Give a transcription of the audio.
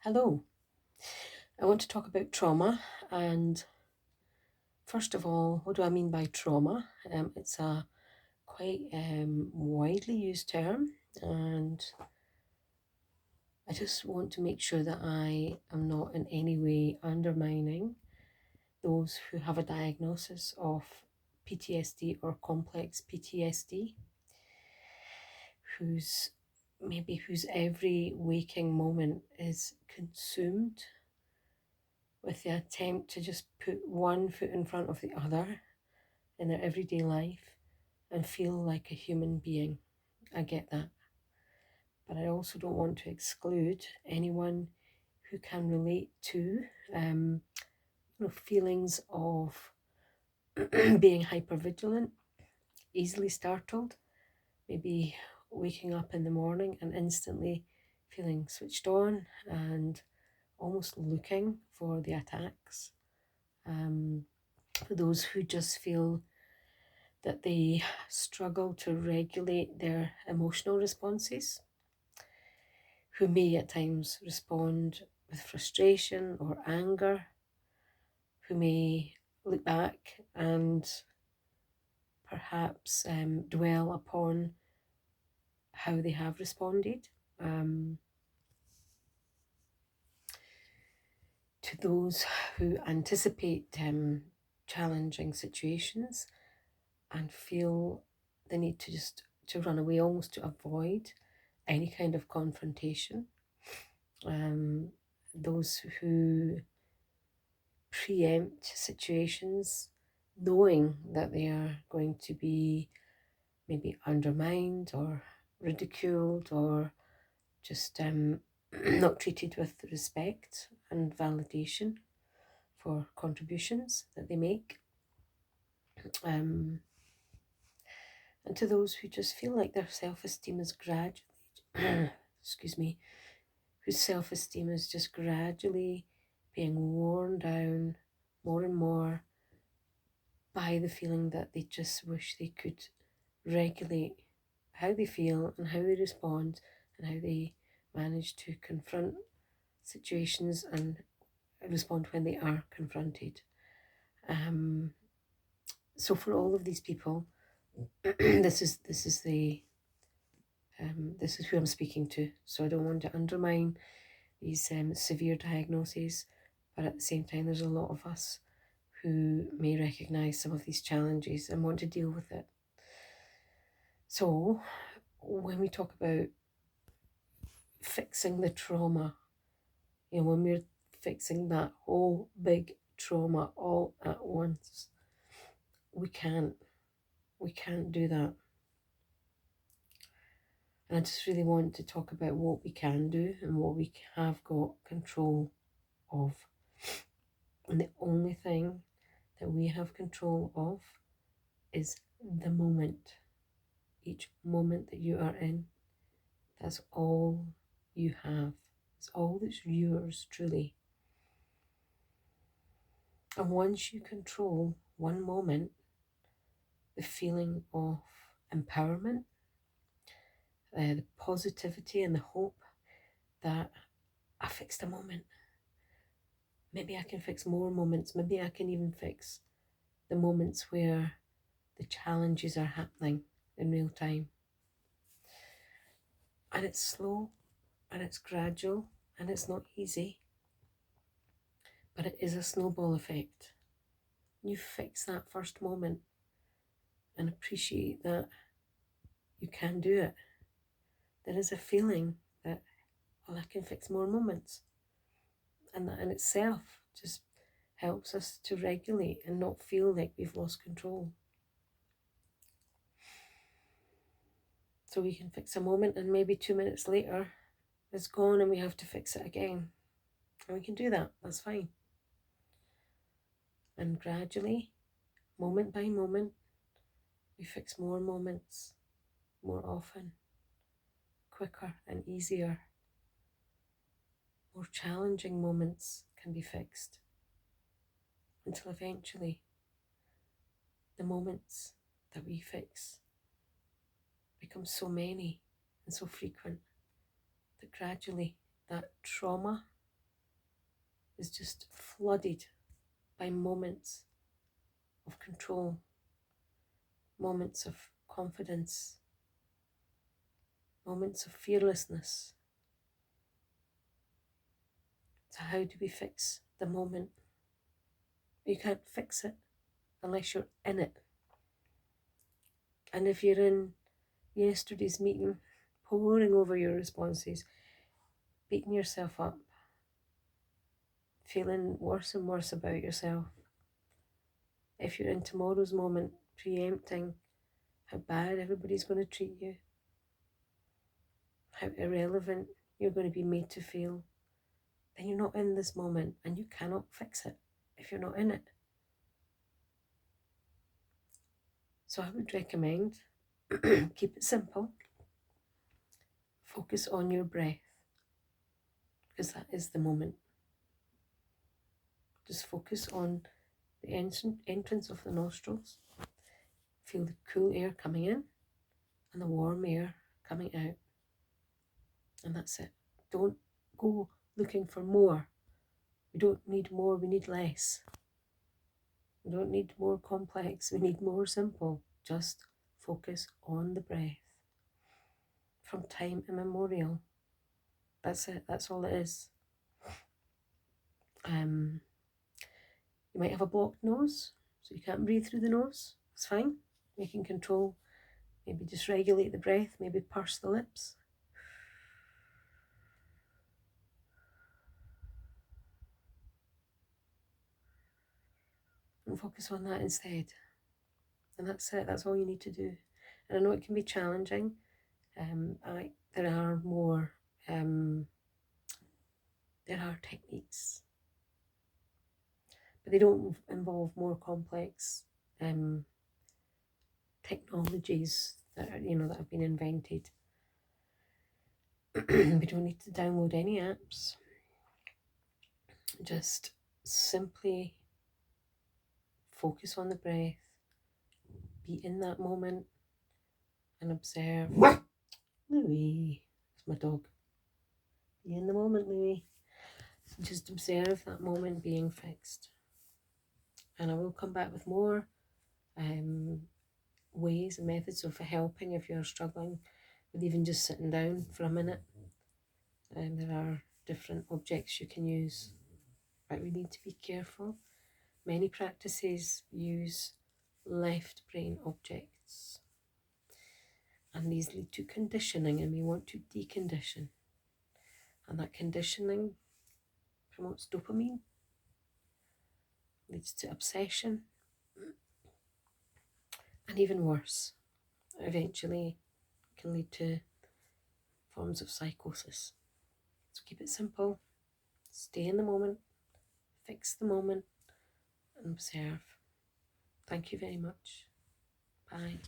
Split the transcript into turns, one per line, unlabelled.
Hello, I want to talk about trauma. And first of all, what do I mean by trauma? It's a quite widely used term, and I just want to make sure that I am not in any way undermining those who have a diagnosis of PTSD or complex PTSD, whose every waking moment is consumed with the attempt to just put one foot in front of the other in their everyday life and feel like a human being. I get that. But I also don't want to exclude anyone who can relate to feelings of being hypervigilant, easily startled, maybe waking up in the morning and instantly feeling switched on and almost looking for the attacks. For those who just feel that they struggle to regulate their emotional responses, who may at times respond with frustration or anger, who may look back and perhaps dwell upon how they have responded. To those who anticipate challenging situations and feel the need to just to run away, almost to avoid any kind of confrontation. Those who preempt situations knowing that they are going to be maybe undermined or ridiculed or just not treated with respect and validation for contributions that they make. And to those who just feel like their self-esteem is gradually, excuse me, whose self-esteem is just gradually being worn down more and more by the feeling that they just wish they could regulate how they feel and how they respond and how they manage to confront situations and respond when they are confronted. So for all of these people, this is who I'm speaking to. So I don't want to undermine these severe diagnoses, but at the same time, there's a lot of us who may recognise some of these challenges and want to deal with it. So when we talk about fixing the trauma, when we're fixing that whole big trauma all at once, we can't do that. And I just really want to talk about what we can do and what we have got control of. And the only thing that we have control of is the moment. Each moment that you are in, that's all you have. It's all that's yours, truly. And once you control one moment, the feeling of empowerment, the positivity and the hope that I fixed a moment. Maybe I can fix more moments. Maybe I can even fix the moments where the challenges are happening in real time. And it's slow and it's gradual and it's not easy, but it is a snowball effect. You fix that first moment and appreciate that you can do it. There is a feeling that, well, I can fix more moments. And that in itself just helps us to regulate and not feel like we've lost control. So we can fix a moment and maybe 2 minutes later it's gone and we have to fix it again. And we can do that, that's fine. And gradually, moment by moment, we fix more moments, more often, quicker and easier. More challenging moments can be fixed until eventually the moments that we fix become so many and so frequent that gradually that trauma is just flooded by moments of control, moments of confidence, moments of fearlessness. So how do we fix the moment? You can't fix it unless you're in it. And if you're in yesterday's meeting, poring over your responses, beating yourself up, feeling worse and worse about yourself, if you're in tomorrow's moment, preempting how bad everybody's going to treat you, how irrelevant you're going to be made to feel, then you're not in this moment and you cannot fix it if you're not in it. So I would recommend keep it simple. Focus on your breath, because that is the moment. Just focus on the entrance of the nostrils. Feel the cool air coming in and the warm air coming out. And that's it. Don't go looking for more. We don't need more, we need less. We don't need more complex, we need more simple. Just focus on the breath. From time immemorial. That's it, that's all it is. You might have a blocked nose, so you can't breathe through the nose. It's fine. You can control, maybe just regulate the breath, maybe purse the lips. And focus on that instead. And that's it, that's all you need to do. And I know it can be challenging. There are more, there are techniques, but they don't involve more complex technologies that are, that have been invented. We don't need to download any apps. Just simply focus on the breath, be in that moment, and observe. Louis, it's my dog. Be in the moment, Louis. Just observe that moment being fixed. And I will come back with more ways and methods of helping if you're struggling with even just sitting down for a minute. And there are different objects you can use, but we need to be careful. Many practices use left brain objects, and these lead to conditioning, and we want to decondition. And that conditioning promotes dopamine, leads to obsession, and even worse, eventually can lead to forms of psychosis. So keep it simple, stay in the moment, fix the moment, and observe. Thank you very much. Bye.